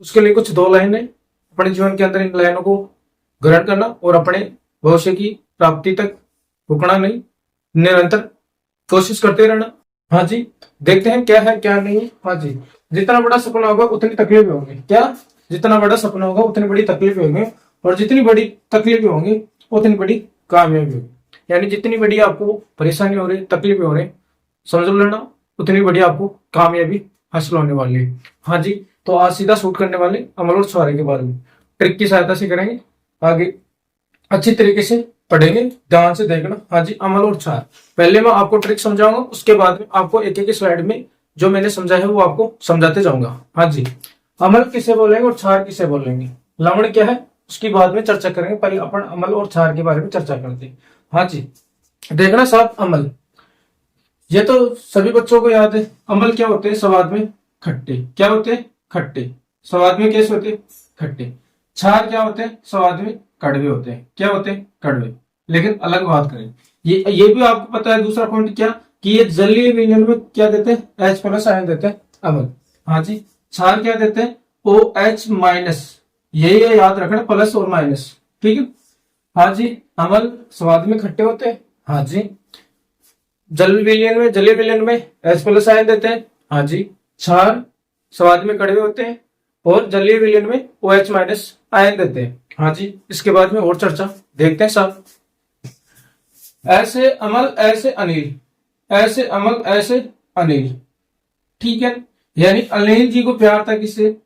उसके लिए कुछ 2 लाइनें अपने जीवन के अंदर इन लाइनों को ग्रहण करना और अपने भविष्य की प्राप्ति तक रुकना नहीं, निरंतर कोशिश करते रहना। हाँ जी, देखते हैं क्या है क्या नहीं है। हाँ जी, जितना बड़ा सपना होगा उतनी तकलीफें होंगी। क्या? जितना बड़ा सपना होगा उतनी बड़ी तकलीफें होंगी, और जितनी बड़ी तकलीफें होंगी उतनी बड़ी कामयाबी होगी। यानी जितनी बड़ी आपको परेशानी हो रही, तकलीफें हो रही, समझ लेना उतनी बड़ी आपको कामयाबी हासिल होने वाली है। हाँ जी, तो आज सीधा शूट करने वाले अमल और छुहारे के बारे में ट्रिक की सहायता से करेंगे। आगे अच्छी तरीके से पढ़ेंगे, ध्यान से देखना। हाँ जी, अमल और छुहार। पहले मैं आपको ट्रिक समझाऊंगा, उसके बाद में आपको एक एक स्लाइड में जो मैंने समझाया है वो आपको समझाते जाऊंगा। हाँ जी, अमल किसे बोलेंगे और छुहार किसे बोलेंगे, लवण क्या है उसकी बाद में चर्चा करेंगे। पहले अपन अमल और छुहार के बारे में चर्चा करते हैं। हाँ जी, देखना साहब, अमल ये तो सभी बच्चों को याद है। अमल क्या होते हैं? स्वाद में खट्टे। क्या होते हैं? खट्टे। स्वाद में कैसे होते हैं? खट्टे। छार क्या होते हैं? स्वाद में कड़वे होते हैं। क्या होते हैं? कड़वे। लेकिन अलग बात करें, ये भी आपको पता है दूसरा पॉइंट क्या, कि ये जलीय विलयन में क्या देते हैं? H+ आयन देते हैं अमल। हाँ जी, छार क्या देते हैं? OH-। यही है, याद रखना, प्लस और माइनस। ठीक है। हाँ जी, अमल स्वाद में खट्टे होते हैं। हाँ जी, जलीय विलयन में H+ आयन देते हैं। हाँ जी, क्षार स्वाद में कड़वे होते हैं, और जलीय विलयन में OH- आयन देते हैं। हाँ जी, इसके बाद में और चर्चा देखते हैं साहब। ऐसे अमल ऐसे अनिल, ऐसे अमल ऐसे अनिल। ठीक है, यानी अनिल जी को प्यार था किससे?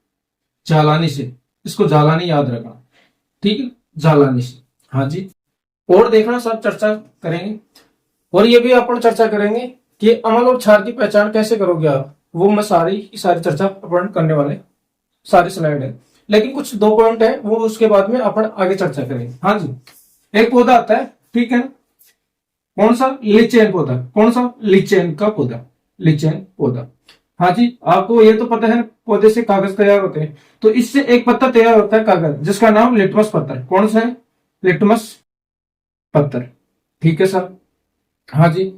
जालानी से। इसको जालानी याद रखना। ठीक है, जालानी से। हाँ जी, और देखना सब चर्चा करेंगे, और ये भी अपन चर्चा करेंगे कि अमल और क्षार की पहचान कैसे करोगे आप। वो मैं सारी की सारी चर्चा अपन करने वाले, सारी स्लाइड है, लेकिन कुछ 2 पॉइंट है वो उसके बाद में अपन आगे चर्चा करेंगे। हाँ जी, एक पौधा आता है, ठीक है, कौन सा? लिचेन पौधा। कौन सा? लिचेन का पौधा, लिचेन पौधा। हाँ जी, आपको ये तो पता है पौधे से कागज तैयार होते हैं, तो इससे एक पत्ता तैयार होता है कागज, जिसका नाम लिटमस पत्थर। कौन सा है? लिटमस पत्थर। ठीक है सर। हाँ जी,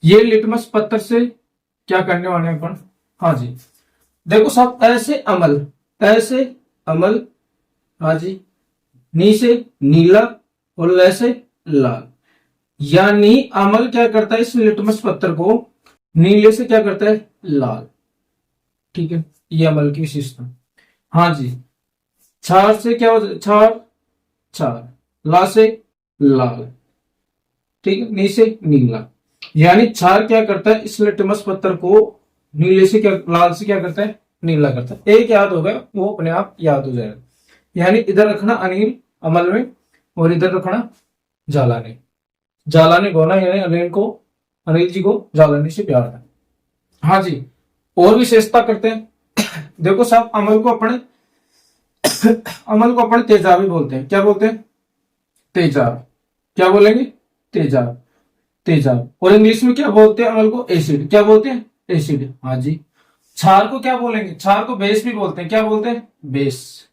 ये लिटमस पत्थर से क्या करने वाले हैं अपन? हाँ जी, देखो साहब, ऐसे अमल ऐसे अमल। हाँ जी, नी से नीला और ल से लाल। यानी अमल क्या करता है? इस लिटमस पत्थर को नीले से क्या करता है? लाल। ठीक है, ये अमल की विशेषता। हाँ जी, क्षार से क्या हो? क्षार क्षार, ला से लाल। ठीक है, नी से नीला। यानी क्षार क्या करता है? इस लिटमस पत्थर को नीले से क्या, लाल से क्या करता है? नीला करता है। एक याद हो गया, वो अपने आप याद हो जाएगा। यानी इधर रखना अनिल अमल में, और इधर रखना जालानी। जालानी गोना, यानी अनिल को, अनिल जी को जालानी से प्यार है। हाँ जी, और विशेषता करते हैं। देखो साहब, अमल को अपन तेजाबी बोलते हैं। क्या बोलते हैं? तेजाब। क्या बोलेंगे? तेजाब, तेजाब। और इंग्लिश में क्या बोलते हैं अमल को? एसिड। क्या बोलते हैं? एसिड। हाँ जी, क्षार को क्या बोलेंगे? क्षार को बेस भी बोलते हैं। क्या बोलते हैं? बेस।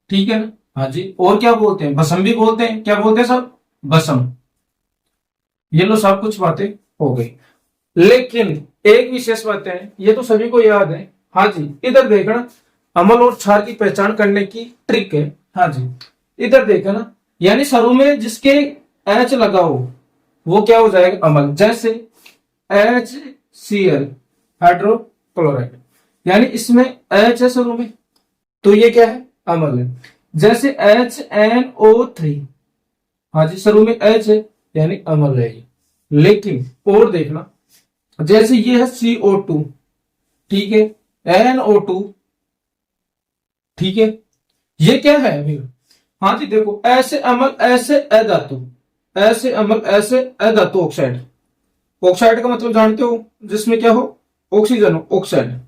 ठीक है ना? हाँ जी, और क्या बोलते हैं? भस्म भी बोलते हैं। क्या बोलते हैं सब? भस्म। ये लो सब कुछ बातें हो गई, लेकिन एक विशेष बात है, ये तो सभी को याद है। हाँ जी, इधर देखना, अमल और क्षार की पहचान करने की ट्रिक है। हाँ जी, इधर देखना, यानी शुरू में जिसके एच लगा हो वो क्या हो जाएगा? अमल। जैसे HCl, हाइड्रोक्लोराइड, यानी इसमें H है शुरू में, तो ये क्या है? अमल है। जैसे HNO3, हाँ जी, शुरू में H है, यानी अमल है ये। लेकिन और देखना, जैसे ये है CO2, ठीक है, NO2, ठीक है, ये क्या है अभी? हाँ जी, देखो, ऐसे अमल ऐसे अधातु, ऐसे अमल ऐसे अधातु ऑक्साइड। ऑक्साइड का मतलब जानते हो? जिसमें क्या हो? ऑक्सीजन हो, ऑक्साइड।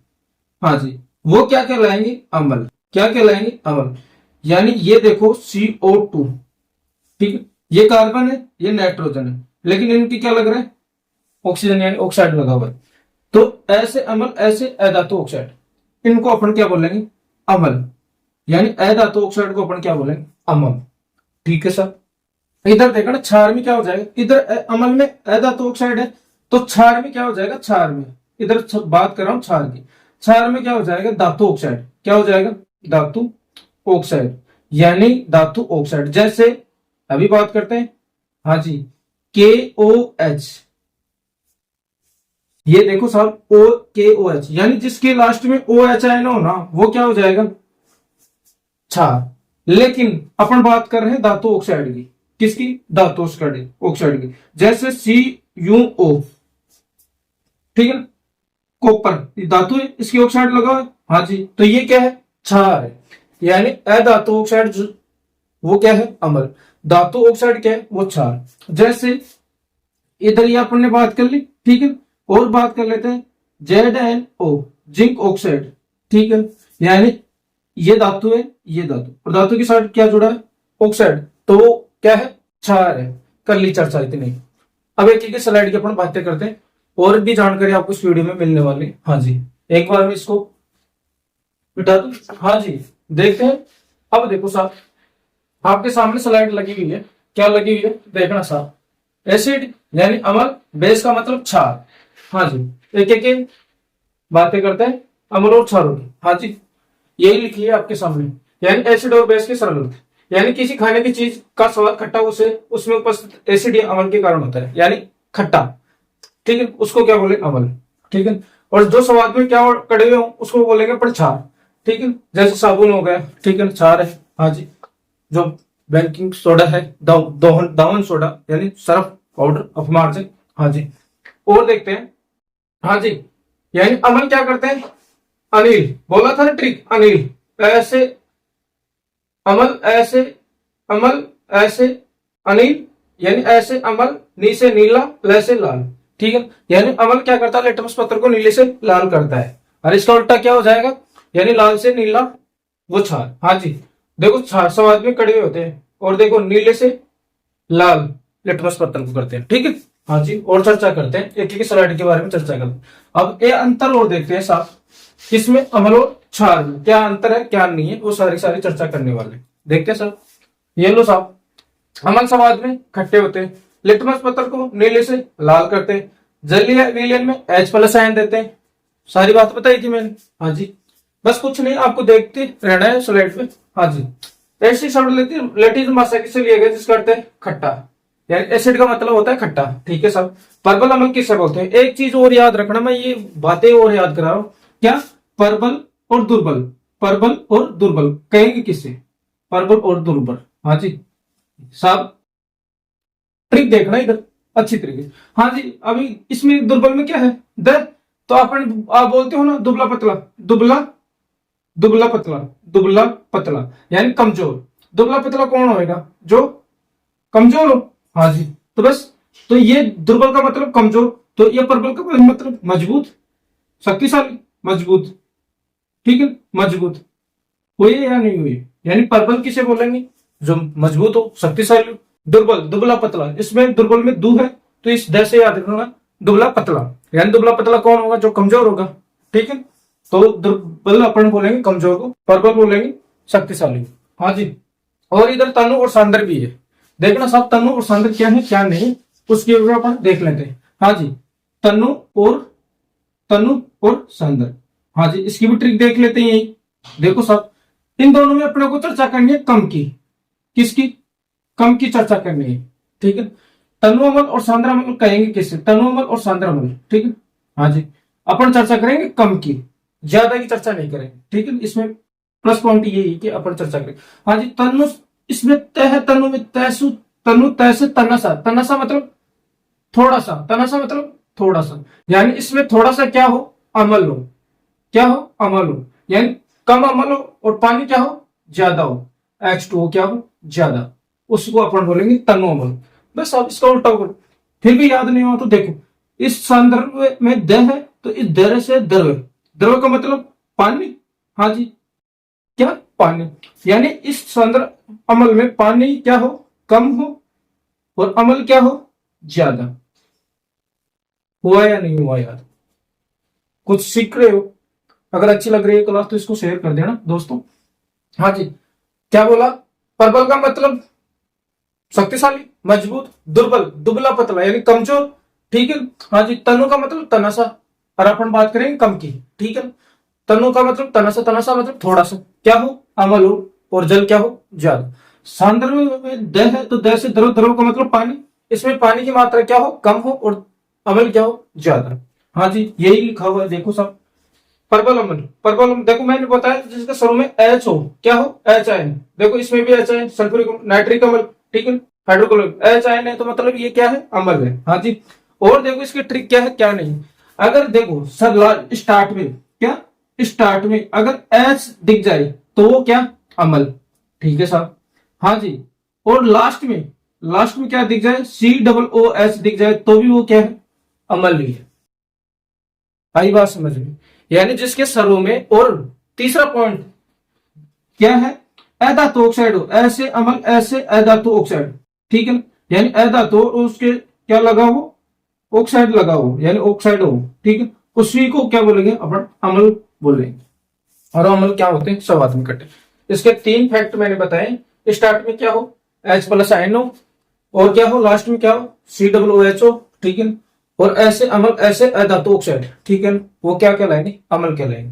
हाँ जी, वो क्या कहलाएंगे? अमल। क्या कहलाएंगे? अमल। यानी ये देखो CO2, ठीक है, ये कार्बन है, ये नाइट्रोजन है, लेकिन इनकी क्या लग रहा है? ऑक्सीजन, यानी ऑक्साइड लगा हुआ है। तो ऐसे अमल ऐसे अधातु ऑक्साइड, इनको अपन क्या बोलेंगे? अमल। यानी अधातु ऑक्साइड को अपन क्या बोलेंगे? अमल। ठीक है सर। इधर देखना, क्षार में क्या हो जाएगा? इधर अमल में अधातु ऑक्साइड है, तो क्षार में क्या हो जाएगा? क्षार में, इधर बात कर रहा हूं क्षार की, क्षार में क्या हो जाएगा? धातु ऑक्साइड। क्या हो जाएगा? धातु ऑक्साइड यानी धातु ऑक्साइड। जैसे अभी बात करते हैं, हाँ जी, KOH, ये देखो साहब KOH यानी जिसके लास्ट में OH आए ना हो ना, वो क्या हो जाएगा, क्षार। लेकिन अपन बात कर रहे हैं धातु ऑक्साइड की, किसकी, धातु ऑक्साइड की। जैसे CuO, ठीक है, कॉपर धातु है, इसकी ऑक्साइड लगा है, हाँ जी, तो ये क्या है, क्षार है। यानी अधातु ऑक्साइड वो क्या है, अम्ल, धातु ऑक्साइड क्या है, वो क्षार। जैसे इधर ये अपन ने बात कर ली, ठीक है, और बात कर लेते हैं ZnO, जिंक ऑक्साइड, ठीक है, यानी ये धातु है, ये धातु, और धातु के साथ क्या जुड़ा है, ऑक्साइड, तो वो क्या है, क्षार है। कर ली चर्चा इतनी। अब एक एक स्लाइड की अपन बातें करते हैं, और भी जानकारी आपको इस वीडियो में मिलने वाली। हाँ जी, एक बार मैं इसको मिटा दूं, हाँ जी, देखते हैं। अब देखो साहब, आपके सामने स्लाइड लगी हुई है, क्या लगी हुई है, देखना साहब, एसिड यानी अम्ल, बेस का मतलब क्षार। हाँ जी, एक एक बातें करते हैं अम्ल और क्षारों की। हाँ जी, यही लिखी है आपके सामने, यानी एसिड और बेस के सरल होते हैं। यानी किसी खाने की चीज का स्वाद खट्टा उसे उसमें उपस्थित एसिड या अम्ल के कारण होता है, यानी खट्टा, ठीक है, उसको क्या बोले, अम्ल, ठीक है। और जो स्वाद में क्या कड़वे हो उसको बोलेंगे पर क्षार, ठीक है। जैसे साबुन हो गया, ठीक है, क्षार है। हाँ जी, जो बेकिंग सोडा है, दावन सोडा यानी सर्फ पाउडर ऑफ मार्जिन। हाँ जी, और देखते हैं, हाँ जी, यानी अम्ल क्या करते हैं, अनिल, बोला था ना ट्रिक, अनिल ऐसे, अमल ऐसे, अमल ऐसे, अनिल यानी ऐसे अमल, नी से नीला, लै से लाल, ठीक है। यानी अमल क्या करता है, लिटमस पत्र को नीले से लाल करता है, और इसका उल्टा क्या हो जाएगा, यानी लाल से नीला वो क्षार। हाँ जी, देखो क्षार स्वाद में कड़वे होते हैं, और देखो नीले से लाल लिटमस पत्र को करते हैं, ठीक है। हाँ जी, और चर्चा करते हैं, एक एक स्लाइड के बारे में चर्चा करते हैं। अब ये अंतर और देखते हैं साहब, किसमें, अम्ल और क्षार में क्या अंतर है, क्या नहीं है, वो सारी सारी चर्चा करने वाले देखते हैं साहब। ये लो साहब, अम्ल स्वाद में खट्टे होते हैं, लिटमस पत्र को नीले से लाल करते हैं, जलीय विलयन में H+ आयन देते हैं। सारी बात बताई थी मैंने। हाँ जी, बस कुछ नहीं, आपको देखते रहना है स्लाइड पे। हाँ जी, ऐसी शब्द लैटिन भाषा से लिए गए जिसका अर्थ है खट्टा, यानी एसिड का मतलब होता है खट्टा, ठीक है साहब। परबल अम्ल किसे बोलते हैं, एक चीज और याद रखना, मैं ये बातें और याद करा रहा हूं, क्या, परबल और दुर्बल, परबल और दुर्बल कहेंगे किससे, परबल और दुर्बल। हाँ जी साहब, ट्रिक देखना इधर अच्छी तरीके। हाँ जी, अभी इसमें दुर्बल में क्या है, द, तो अपन आप बोलते हो ना दुबला पतला, दुबला, दुबला पतला, दुबला पतला यानी कमजोर। दुबला पतला कौन होएगा, जो कमजोर हो। हाँ जी, तो बस, तो ये दुर्बल का मतलब कमजोर, तो ये प्रबल का मतलब मजबूत, शक्तिशाली, मजबूत, ठीक है, मजबूत हुई या नहीं हुई। यानी प्रबल किसे बोलेंगे, जो मजबूत हो, शक्तिशाली हो। दुर्बल, दुबला पतला, इसमें दुर्बल में दू है, तो इस द से याद रखना, दुबला पतला, यानी दुबला पतला कौन होगा, जो कमजोर होगा, ठीक है। तो दुर्बल अपन बोलेंगे कमजोर को, प्रबल बोलेंगे शक्तिशाली। हाँ जी, और इधर तनु और सांद्र भी है, देखना साहब तनु और सांद्र क्या है क्या नहीं, उसके ऊपर अपन देख लेते हैं। हाँ जी, तनु और सांद्र, हाँ जी, इसकी भी ट्रिक देख लेते हैं। यही देखो साहब, इन दोनों में अपने को चर्चा करनी है कम की, किसकी, कम की चर्चा करनी है, ठीक है। तनु अम्ल और सांद्र अम्ल कहेंगे किससे, तनु अम्ल और सांद्र अम्ल, ठीक है। हाँ जी, अपन चर्चा करेंगे कम की, ज्यादा की चर्चा नहीं करेंगे, ठीक है। इसमें प्लस पॉइंट यही कि अपन चर्चा करें। हाँ जी, तनु, इसमें तह, तनु में तहसु, तनु तह से तनसा, तनसा मतलब थोड़ा सा, तनसा मतलब थोड़ा सा, यानी इसमें थोड़ा सा क्या हो, अमल हो, क्या हो, अमल हो, यानी कम अमल हो, और पानी क्या हो, ज्यादा हो, H2O क्या हो, ज्यादा, उसको अपन बोलेंगे तनु अमल। बस अब इसका उल्टा करो, फिर भी याद नहीं हो तो देखो, इस संदर्भ में द है, तो इस दर से द्रव, द्रव का मतलब पानी। हाँ जी, क्या, पानी, यानी इस सांद्र अमल में पानी क्या हो, कम हो, और अमल क्या हो, ज्यादा। हुआ या नहीं हुआ याद, कुछ सीख रहे हो, अगर अच्छी लग रही है क्लास तो इसको शेयर कर देना दोस्तों। हाँ जी, क्या बोला, प्रबल का मतलब शक्तिशाली, मजबूत, दुर्बल, दुबला पतला यानी कमजोर, ठीक है। हाँ जी, तनु का मतलब तनासा, और अपन बात करेंगे कम की, ठीक है। तनु का मतलब तनासा, तनासा मतलब थोड़ा सा, क्या हो, अमल हो, और जल क्या हो, ज्यादा। सांद्र में द है तो द से द्रव, द्रव का मतलब पानी, इसमें पानी की मात्रा क्या हो, कम हो, और अम्ल क्या हो, ज्यादा। हाँ जी, यही लिखा हुआ है, देखो सब। प्रबल अम्ल, प्रबल अम्ल देखो मैंने बताया जिसका शुरू में एच हो, क्या हो, एच आयन। देखो इसमें भी एच आयन, सल्फ्यूरिक नाइट्रिक अम्ल, ठीक है, हाइड्रोक्लोरिक, एच आयन है तो मतलब ये क्या है, अम्ल है। हाँ जी, और देखो इसकी ट्रिक क्या है क्या नहीं। अगर देखो सर स्टार्ट में क्या, स्टार्ट में अगर एच दिख जाए तो वो क्या, अम्ल, ठीक है साहब। हाँ जी, और लास्ट में, लास्ट में क्या दिख जाए, सी डबल ओ एच दिख जाए तो भी वो क्या है, अम्ल ही है। आई बात समझ में, यानी जिसके सरों में, और तीसरा पॉइंट क्या है, अधातु ऑक्साइड हो, ऐसे अम्ल ऐसे अधातु ऑक्साइड, ठीक है, यानी अधातु और उसके क्या लगा हो, ऑक्साइड लगा हो, यानी ऑक्साइड हो, ठीक है, उसी को क्या बोलेंगे अपन, अम्ल बोलेंगे। और अम्ल क्या होते हैं, सवात्मक कटे। इसके 3 फैक्ट मैंने बताए, स्टार्ट में क्या हो, H प्लस आयन हो, और क्या हो लास्ट में क्या हो, COOH हो, ठीक है, और ऐसे अम्ल ऐसे अधातु ऑक्साइड, ठीक है, वो क्या कहलाएंगे, अम्ल कहलाएंगे।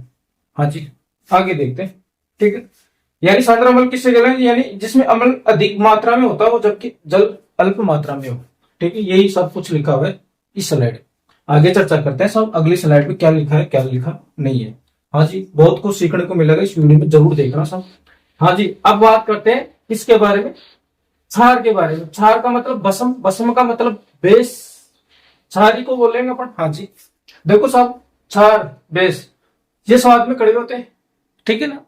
हाँ जी, आगे देखते हैं, ठीक है। यानी सांद्र अम्ल किससे कहलाएंगे, यानी जिसमें अम्ल अधिक मात्रा में होता हो जबकि जल अल्प मात्रा में हो, ठीक है, यही सब कुछ लिखा हुआ है इस स्लाइड। आगे चर्चा करते हैं सब अगली स्लाइड में क्या लिखा है क्या लिखा नहीं है। हाँ जी, बहुत कुछ सीखने को मिलेगा इस वीडियो में, जरूर देखना सब। हाँ जी, अब बात करते हैं किसके बारे में, क्षार के बारे में। क्षार का मतलब भस्म, भस्म का मतलब बेस, क्षारी को बोलेंगे अपन। हाँ जी, देखो साहब, क्षार बेस ये स्वाद में कड़े होते हैं, ठीक है ना।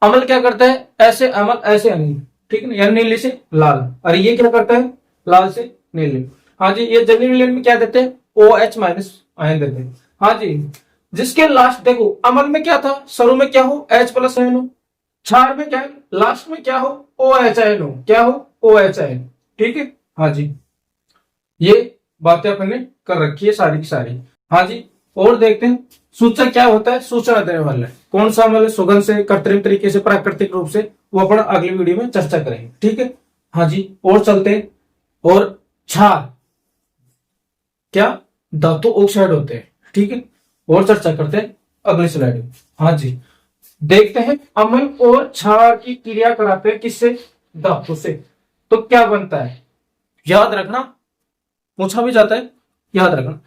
अम्ल क्या करता है, ऐसे अम्ल ऐसे अनिल, ठीक है ना, यानी नीले से लाल, और ये क्या करता है, लाल से नीले। हाँ जी, ये जलीय विलयन में क्या देते हैं, OH माइनस आयन देते हैं। हाँ जी, जिसके लास्ट देखो अम्ल में क्या था, शुरू में क्या हो, H प्लस आयन हो, क्षार में क्या है, लास्ट में क्या हो, OH आयन हो, क्या हो, OH आयन, ठीक है। हाँ जी, ये बातें अपन ने कर रखी है सारी की सारी। हाँ जी, और देखते हैं सूचक क्या होता है, सूचना देने वाला है, कौन सा मतलब सुगंध से, कृत्रिम तरीके से, प्राकृतिक रूप से, वो अपन अगली वीडियो में चर्चा करेंगे, ठीक है। हाँ जी, और चलते हैं, और क्षार क्या, धातु ऑक्साइड होते हैं, ठीक है, और चर्चा करते हैं अगली स्लाइड में। हाँ जी, देखते हैं अम्ल और क्षार की क्रिया कराते हैं किससे, धातु से, तो क्या बनता है, याद रखना, पूछा भी जाता है, याद रखना।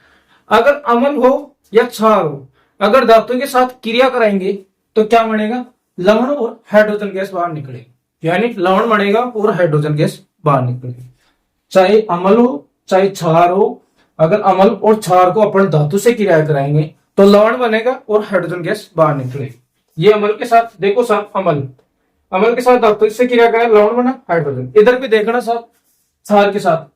अगर अम्ल हो या क्षार हो, अगर धातु के साथ क्रिया कराएंगे तो क्या बनेगा, लवण और हाइड्रोजन गैस बाहर निकलेगी, यानी लवण बनेगा और हाइड्रोजन गैस बाहर निकलेगी। चाहे अम्ल हो चाहे क्षार हो, अगर अम्ल और क्षार को अपन धातु से क्रिया कराएंगे तो लवण बनेगा और हाइड्रोजन गैस बाहर निकलेगी। ये अम्ल के साथ देखो साहब, अम्ल, अम्ल के साथ धातु से क्रिया कराए, लवण बना, हाइड्रोजन। इधर भी देखना साहब, क्षार के साथ,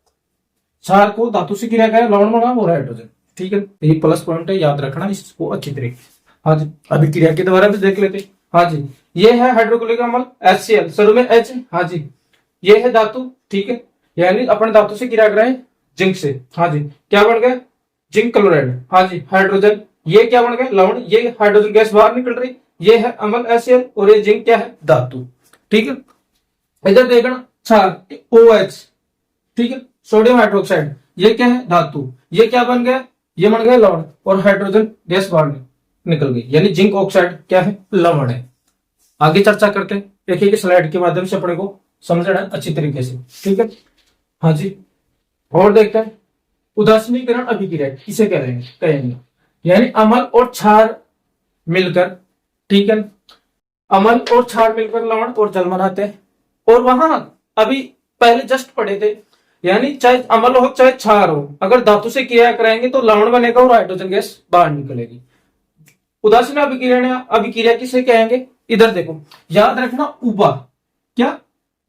क्षार को धातु से क्रिया कराए, लवण बना और हाइड्रोजन, ठीक है, ये प्लस पॉइंट है, याद रखना इसको अच्छी तरीके से। हाँ जी, अभी क्रिया के द्वारा भी देख लेते। हाँ जी, ये है हाइड्रोक्लोरिक अम्ल HCl, शुरू में H। हाँ जी, ये है धातु, ठीक है, यानी अपन धातु से क्रिया कराए जिंक से। हाँ जी, क्या बन गया, जिंक क्लोराइड। हाँ जी, हाइड्रोजन, ये क्या बन गया, लवण, ये हाइड्रोजन गैस बाहर निकल रही, ये है अम्ल HCl, और ये जिंक क्या है, धातु, ठीक है। इधर देखना क्षार OH, ठीक है, सोडियम हाइड्रोक्साइड, ये क्या है, धातु, ये क्या बन गया, ये बन गया लवण, और हाइड्रोजन गैस बाहर निकल गई, यानी जिंक ऑक्साइड क्या है, लवण है। आगे चर्चा करते हैं, एक एक स्लाइड के माध्यम से अपने को समझना है अच्छी तरीके से, ठीक है। हाँ जी, और देखते हैं उदासीनीकरण अभिक्रिया किसे कहेंगे, यानी अम्ल और क्षार मिलकर, ठीक है, अम्ल और क्षार मिलकर लवण और जल बनाते हैं। और वहां अभी पहले जस्ट पढ़े थे, यानी चाहे अम्ल हो चाहे क्षार हो, अगर धातु से क्रिया कराएंगे तो लवण बनेगा और हाइड्रोजन गैस बाहर निकलेगी। उदासीन अभिक्रिया किसे कहेंगे, इधर देखो, याद रखना, उबा, क्या,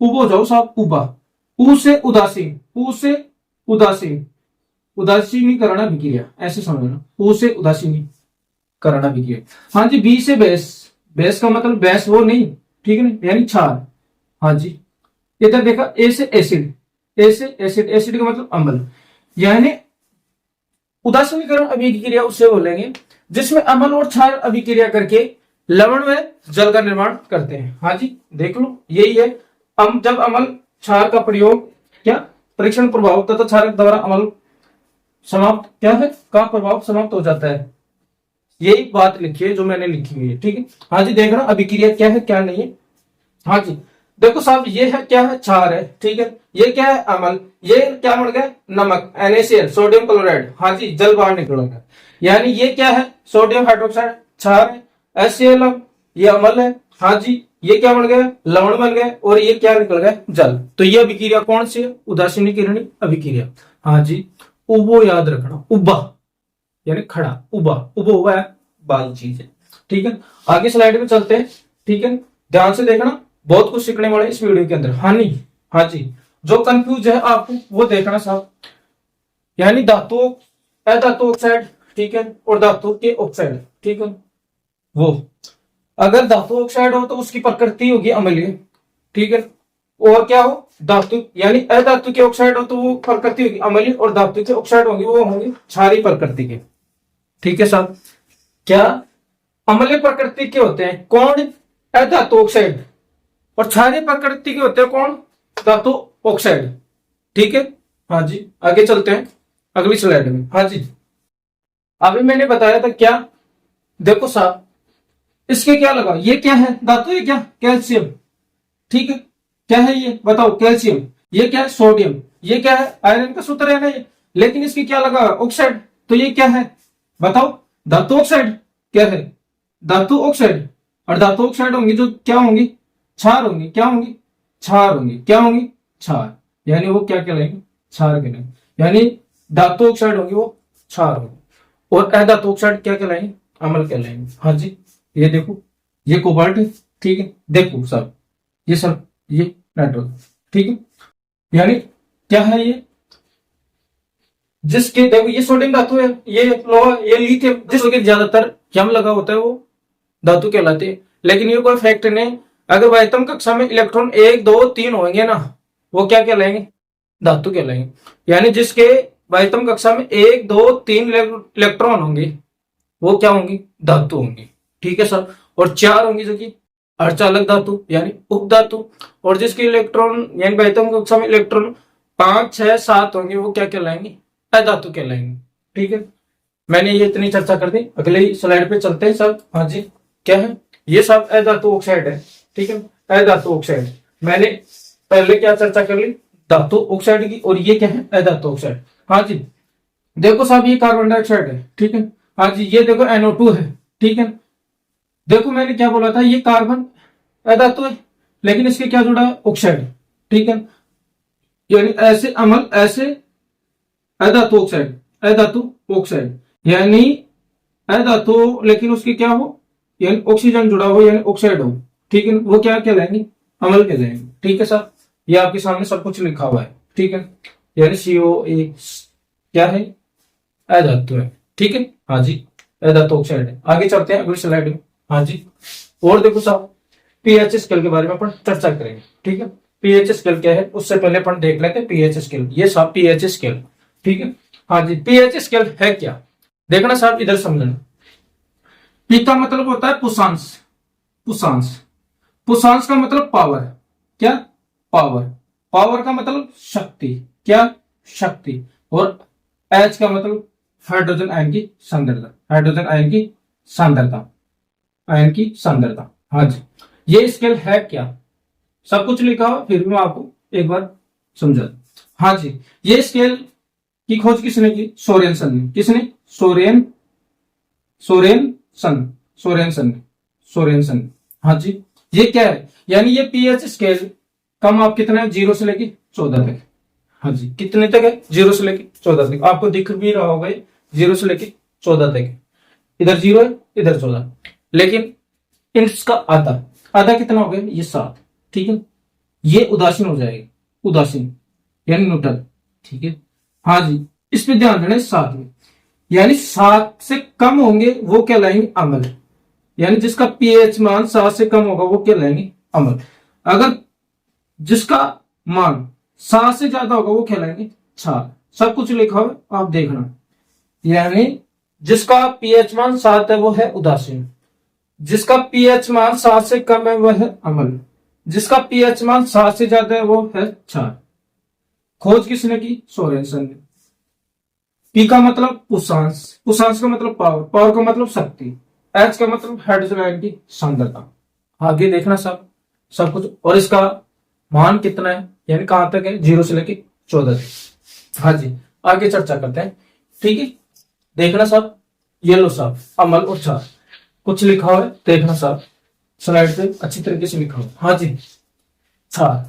उबो जाओ साहब, उबा, उ से उदासीन, उ से उदासीन, उदासीनीकरण अभिक्रिया, ऐसे समझना, उ से उदासीनीकरण अभिक्रिया। हाँ जी, बी से बेस, बेस का मतलब बेस वो नहीं, ठीक है ना, यानी क्षार। हाँ जी, इधर देखा, ए से एसिड, ए से एसिड, एसिड का मतलब अम्ल, यानी उदासीनीकरण अभिक्रिया उससे बोलेंगे जिसमें अम्ल और क्षार अभिक्रिया करके लवण व जल का निर्माण करते हैं। हाँ जी, देख लो, यही है, जब अम्ल क्षार का प्रयोग, क्या, परीक्षण प्रभाव तथा क्षार द्वारा अम्ल समाप्त, क्या है, का प्रभाव समाप्त हो जाता है, यही बात लिखी है जो मैंने लिखी हुई है, ठीक है। हाँ जी, देखना अभिक्रिया क्या है क्या नहीं है। हाँ जी, देखो साहब ये है क्या है, क्षार है, ठीक है। ये क्या है, अम्ल। ये क्या बन गया, नमक, NaCl, सोडियम क्लोराइड। हाँ जी, जल बाहर निकलेगा। यानी ये क्या है, सोडियम हाइड्रोक्साइड, क्षार है। HCl, ये अम्ल है। हाँ जी, ये क्या बन गया, लवण बन गया। और ये क्या निकल गया, जल। तो ये अभिक्रिया कौन सी है, उदासीन किरणीय अभिक्रिया। हाँ जी, उबो याद रखना, उबा यानी खड़ा, उबा, उबो हुआ है बाल चीज है, ठीक है। आगे स्लाइड में चलते हैं, ठीक है। ध्यान से देखना, बहुत कुछ सीखने वाले इस वीडियो के अंदर। हाँ जी, जो कंफ्यूज है आपको वो देखना साहब। यानी धातु, अधातु ऑक्साइड, ठीक है, और धातु के ऑक्साइड, ठीक है। वो अगर धातु ऑक्साइड हो तो उसकी प्रकृति होगी अम्लीय, ठीक है। और क्या हो, धातु यानी अधातु के ऑक्साइड हो तो वो प्रकृति होगी अम्लीय, और धातु के ऑक्साइड होंगे वो होंगे क्षारीय प्रकृति के, ठीक है साहब। क्या अम्लीय प्रकृति के होते हैं कौन, अधातु ऑक्साइड, और क्षारीय प्रकृति के होते हैं कौन, धातु ऑक्साइड, ठीक है। हाँ जी, आगे चलते हैं अगली स्लाइड में। हाँ जी, अभी मैंने बताया था क्या, देखो साहब इसके क्या लगा, ये क्या है धातु, ये क्या, कैल्शियम, ठीक है। क्या है ये बताओ, कैल्शियम। ये क्या है, सोडियम। ये क्या है, आयरन का सूत्र है ना ये। लेकिन इसकी क्या लगा, ऑक्साइड। तो ये क्या है बताओ, धातु ऑक्साइड। क्या है, धातु ऑक्साइड। और धातु ऑक्साइड होंगी जो क्या होंगी, क्षार होंगी। क्या होंगी, क्षार होंगी। क्या होंगी, क्षार। यानी वो क्या कहलाएंगे, क्षार कहलाएंगे। यानी धातु ऑक्साइड होंगी वो क्षार होंगी, और अधातु ऑक्साइड क्या कहलाएंगे, अम्ल कहलाएंगे। हाँ जी, ये देखो, ये कोबाल्ट है, ठीक है। देखो सब, ये सब, ये नाइट्रोजन, ठीक है। यानी क्या है ये, जिसके देखो ये सोडियम धातु है, ये लोहा, ये लिथियम, जिसके ज्यादातर यम लगा होता है वो धातु कहलाते हैं। लेकिन ये कोई फैक्ट नहीं, अगर वायतम कक्षा में इलेक्ट्रॉन 1 2 3 होंगे ना, वो क्या कहलाएंगे, धातु कहलाएंगे। यानी जिसके वायतम कक्षा में 1 2 3 इलेक्ट्रॉन होंगे वो क्या होंगी, धातु होंगी, ठीक है सर। और 4 होंगी जो कि अर्धचालक धातु यानी उपधातु, और जिसके इलेक्ट्रॉन यानी वायतम कक्षा में इलेक्ट्रॉन 5 6 7 होंगे वो क्या कहलाएंगे, अधातु कहलाएंगे, ठीक है। मैंने ये इतनी चर्चा कर दी, अगली स्लाइड पे चलते हैं सब। हाँ जी, क्या है, ये सब अधातु ऑक्साइड है, ठीक है। अधातु ऑक्साइड मैंने पहले क्या चर्चा कर ली, धातु ऑक्साइड की, और ये क्या है, अधातु ऑक्साइड। हाँ जी, देखो साहब ये कार्बन डाइऑक्साइड है, ठीक है। हाँ जी, ये देखो NO2 है, ठीक है। देखो मैंने क्या बोला था, ये कार्बन अधातु है, लेकिन इसके क्या जुड़ा है, ऑक्साइड, ठीक है। यानी ऐसे अम्ल, ऐसे अधातु ऑक्साइड, अधातु ऑक्साइड यानी अधातु, लेकिन उसकी क्या हो, यानी ऑक्सीजन जुड़ा हो, यानी ऑक्साइड हो, ठीक है। वो क्या कहलाएंगे, अम्ल कहलाएंगे, ठीक है सर। ये आपके सामने सब कुछ लिखा हुआ है, ठीक है। यानी COA क्या है, अधातु है, ठीक है। हाँ जी, अधातु ऑक्साइड है। आगे चलते हैं अगली स्लाइड में। हाँ जी, और देखो साहब पीएच स्केल के बारे में अपन चर्चा करेंगे, ठीक है। पीएच स्केल क्या है उससे पहले अपन देख लेते हैं पीएच स्केल। ये साहब पीएच स्केल, ठीक है। हाँ जी, पीएच स्केल है क्या, देखना साहब इधर समझना। पी का मतलब होता है पुषांश, पुषांश, पुषांश का मतलब पावर, क्या, पावर, पावर का मतलब शक्ति, क्या, शक्ति। और एच का मतलब हाइड्रोजन आयन की सांद्रता, हाइड्रोजन आयन की सांद्रता, आयन की सांद्रता। हाँ जी, ये स्केल है क्या, सब कुछ लिखा हुआ, फिर भी मैं आपको एक बार समझा दूं। हाँ जी, ये स्केल की खोज किसने की, सोरेनसन ने। किसने, सोरेनसन। हाँ जी, ये क्या है, यानी ये पीएच स्केल का माप कितना है, 0 से लेके 14 तक। हाँ जी, कितने तक है, 0 से लेके 14 तक। आपको दिख भी रहा होगा 0 से लेके 14 तक है। इधर 0 है, इधर 14, लेकिन इसका आधा, आधा कितना हो गया, ये 7, ठीक है। ये उदासीन हो जाएगी, उदासीन यानी न्यूट्रल, ठीक है। हाँ जी, इस पे ध्यान देना, 7 में, यानी 7 से कम होंगे वो कहलाएंगे अम्ल, यानी जिसका पीएच मान 7 से कम होगा वो कहलाएंगे अम्ल। अगर जिसका मान 7 से ज्यादा होगा वो कहलाएंगे क्षार। सब कुछ लिखा हुआ आप देखना। यानी जिसका पीएच मान 7 है वो है उदासीन, जिसका पीएच मान 7 से कम है वह है अम्ल, जिसका पीएच मान 7 से ज्यादा है वो है क्षार। खोज किसने की, सोरेनसन ने। पी का मतलब पुषांश, पुषांश का मतलब पावर, पावर का मतलब शक्ति, एच का मतलब हाइड्रोजन आयन की सांद्रता। आगे देखना सब कुछ, और इसका मान कितना है, यानी कहां तक है, 0 से लेके 14 तक। हाँ जी, आगे चर्चा करते हैं। ठीक है, देखना साहब, ये लो साहब, अमल और छार, कुछ लिखा हुआ है, देखना साहब स्लाइड पे अच्छी तरीके से लिखा हुआ। हाँ जी, छार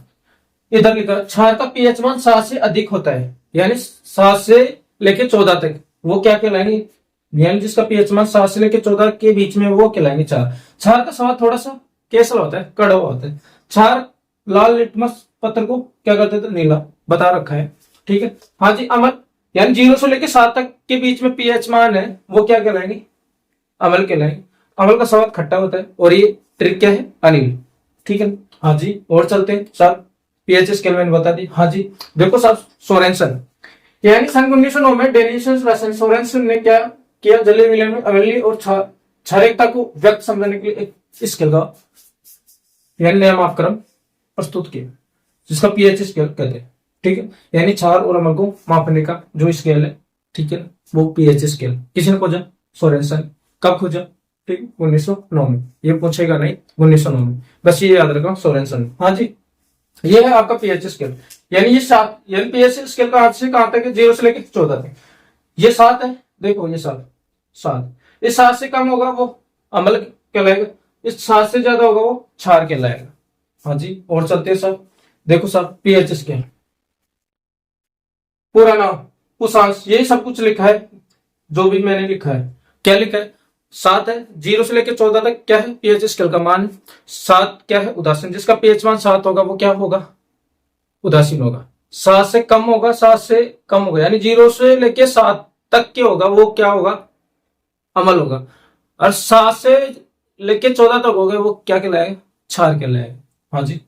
इधर लिखा है, छार का पीएच मान 7 से अधिक होता है, यानी 7 से लेके 14 तक, वो क्या कहलाएंगे, यानी जिसका पीएच मान 7 से लेके 14 के बीच में, वो कहलाएंगे छार। छार का स्वाद थोड़ा सा कैसा होता है, कड़वा होता है। छार लाल लिटमस पत्र को क्या करते थे, नीला, बता रखा है। ठीक है, हाँ जी, अमल यानी 0 से लेके 7 तक के बीच में पीएच मान है, वो क्या कहलाएंगे, अमल कहलाएंगे। अमल का स्वाद खट्टा होता है, और ये ट्रिक क्या है, अनिल। ठीक है, हाँ जी, और चलते हैं साहब, पीएच स्केल मैंने बता दी। हाँ जी, देखो साहब, सोरेनसन यानी सन 1909 में डेनिस रासन सोरेनसन ने क्या किया, जलीय विलयन में अवली और क्षारकता को व्यक्त समझने के लिए एक स्केल का यानी नियमानुक्रम प्रस्तुत किया, जिसका पीएच स्केल कहते हैं। ठीक है, यानी क्षार और अम्ल को मापने का जो स्केल है, ठीक है, वो पीएच स्केल किसने खोजा, सोरेनसन। कब खोजा, ठीक, 1909 में। ये पूछेगा नहीं, 1909 में, बस ये याद रखो, सोरेनसन। हाँ जी, ये है आपका पीएच स्केल, यानी ये 7, यानी पीएच स्केल का हाथ से कहां तक है, 0 से लेकर 14 तक। ये 7 है, देखो ये 7, इस 7 से कम होगा वो अम्ल कहलाएगा, इस 7 से ज्यादा होगा वो क्षार कहलाएगा। हाँ जी, और चलते हैं सब, देखो सब पीएच स्केल, पूरा नाम, उषांश, ये सब कुछ लिखा है, जो भी मैंने लिखा है। क्या लिखा है, 7 है, 0 से लेकर 14 तक क्या है, पीएच स्केल का मान। 7 क्या है, उदासीन, जिसका पीएच मान 7 होगा वो क्या होगा, उदासीन होगा। 7 से कम होगा, 7 से कम होगा, यानी 0 से लेके 7 तक के होगा, वो क्या होगा, अमल होगा। और 7 से लेके 14 तक होगा, वो क्या कहलाएगा, क्षार कहलाएगा। हाँ जी,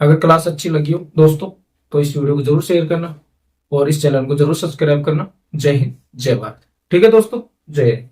अगर क्लास अच्छी लगी हो दोस्तों, तो इस वीडियो को जरूर शेयर करना, और इस चैनल को जरूर सब्सक्राइब करना। जय हिंद, जय भारत। ठीक है दोस्तों, जय हिंद।